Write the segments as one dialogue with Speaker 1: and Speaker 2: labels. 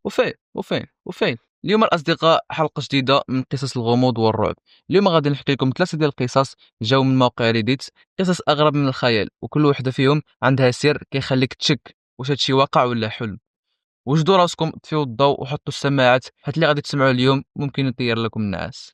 Speaker 1: وفين اليوم الأصدقاء حلقة جديدة من قصص الغموض والرعب. اليوم غادي نحكي لكم ثلاثة ديال القصص جاو من موقع ريديت، قصص أغرب من الخيال، وكل وحدة فيهم عندها سر كيخليك تشك واش هادشي واقع ولا حلم. وجدوا راسكم، طفيو الضوء وحطوا السماعات، حيت اللي غادي تسمعوا اليوم ممكن يطير لكم النعاس.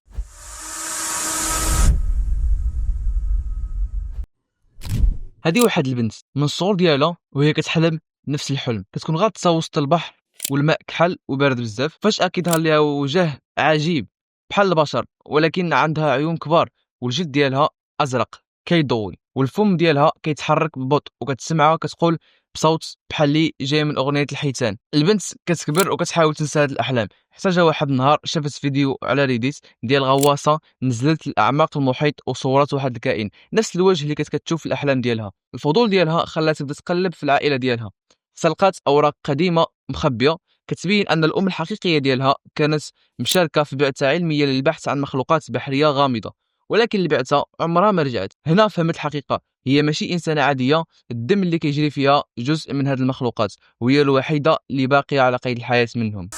Speaker 1: هذه واحد البنت من الصغر ديالها وهي كتحلم نفس الحلم، كتكون غاطسه وسط البحر والماء كحل وبارد بزاف. فجأة كيظهر ليها وجه عجيب بحال البشر، ولكن عندها عيون كبار، والجلد ديالها ازرق كيضوي، والفم ديالها كيتحرك ببطء، وكتسمعها كتقول بصوت بحال اللي جاي من اغنيه الحيتان. البنت كتكبر وكتحاول تنسى هاد الاحلام، حتى جا واحد النهار شافت فيديو على ريديت ديال غواصه نزلت لاعماق المحيط وصورت واحد الكائن نفس الوجه اللي كانت كتشوف في الاحلام ديالها. الفضول ديالها خلاتها تبدا تقلب في العائله ديالها، سلقات اوراق قديمه مخبيه كتبين ان الام الحقيقيه ديالها كانت مشاركه في بعثه علميه للبحث عن مخلوقات بحريه غامضه، ولكن البعثه عمرها ما رجعت. هنا فهمت الحقيقه، هي ماشي انسانه عاديه، الدم اللي كيجري فيها جزء من هذه المخلوقات، وهي الوحيده اللي باقيه على قيد الحياه منهم.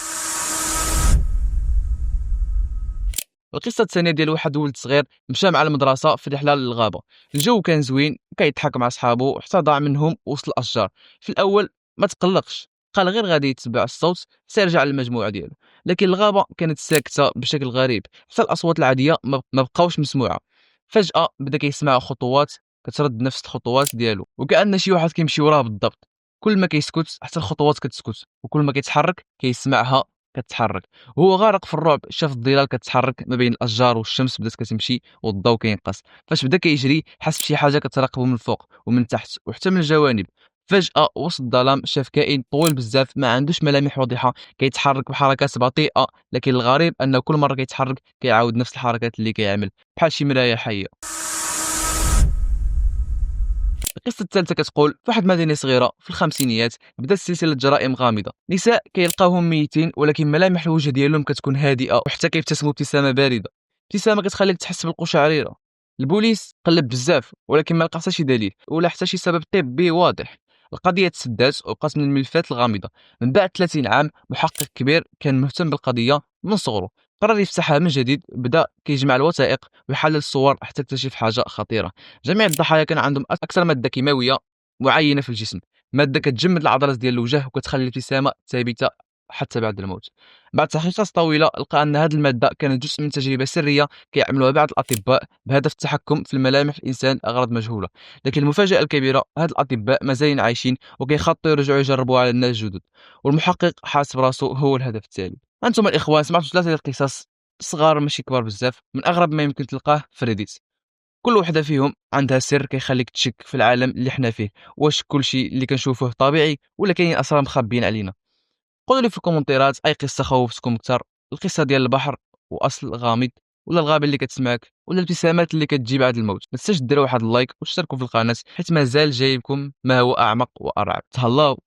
Speaker 1: القصه الثانيه ديال واحد ولد صغير مشى مع المدرسه في رحله للغابه. الجو كان زوين، كيضحك مع صحابو حتى ضاع منهم وسط الاشجار. في الاول ما تقلقش، قال غير غادي يتبع الصوت سيرجع للمجموعه ديالو. لكن الغابه كانت ساكته بشكل غريب، حتى الاصوات العاديه ما بقاوش مسموعه. فجاه بدا كيسمع خطوات كترد نفس الخطوات ديالو، وكأن شي واحد كيمشي وراه بالضبط. كل ما كيسكت حتى الخطوات كتسكت، وكل ما كيتحرك كيسمعها كتحرك. وهو غارق في الرعب شاف الظلال كتحرك ما بين الاشجار، والشمس بدات كتمشي والضوء كينقص. فاش بدا كيجري حس بشي حاجه كتراقبه من الفوق ومن تحت وحتى من الجوانب. فجاه وسط الظلام شاف كائن طويل بزاف ما عندوش ملامح واضحه، كيتحرك بحركات بطيئه، لكن الغريب انه كل مره كيتحرك كيعاود نفس الحركات اللي كيعمل بحال شي مرايه حيه. القصة الثالثة كتقول في واحد المدينة صغيرة في الخمسينيات بدات سلسلة جرائم غامضة. نساء كيلقاوهم ميتين، ولكن ملامح الوجه ديالهم كتكون هادئة، وحتى كيبتسموا ابتسامة باردة، ابتسامة كتخليك تحس بالقشعريرة. البوليس قلب بزاف ولكن ما لقى حتى شي دليل ولا حتى شي سبب طبي واضح. القضية تسدات وبقات من الملفات الغامضة. من بعد 30 عام محقق كبير كان مهتم بالقضية من صغره قرر يفتحها من جديد، بدا كيجمع الوثائق ويحلل الصور حتى اكتشف حاجة خطيرة. جميع الضحايا كان عندهم اكثر ماده كيماويه معينه في الجسم، ماده كتجمد العضلات ديال الوجه وكتخلي الابتسامه ثابته حتى بعد الموت. بعد تحقيقات طويله لقى ان هذه الماده كانت جزء من تجربه سريه كيعملوها بعض الاطباء بهدف التحكم في الملامح الانسان لاغراض مجهوله. لكن المفاجاه الكبيره، هاد الاطباء مازالين عايشين وكيخططوا يرجعوا يجربوها على الناس الجدد، والمحقق حاسب راسو هو الهدف التالي. انتم الاخوان سمعتوا ثلاثه ديال القصص صغار ماشي كبار بزاف، من اغرب ما يمكن تلقاه في ريديت. كل وحده فيهم عندها سر كيخليك تشك في العالم اللي حنا فيه، واش كلشي اللي كنشوفوه طبيعي ولا كاينين اسرار مخبيين علينا؟ قولوا لي في الكومنتيرات اي قصه خوفتكم اكثر، القصه ديال البحر واصل غامض، ولا الغابه اللي كتسمعك، ولا الابتسامات اللي كتجي بعد الموت. ما تنساش ديروا واحد اللايك وتشتركوا في القناه، حيت مازال جايبكم ما هو اعمق وارعب. تهلاو.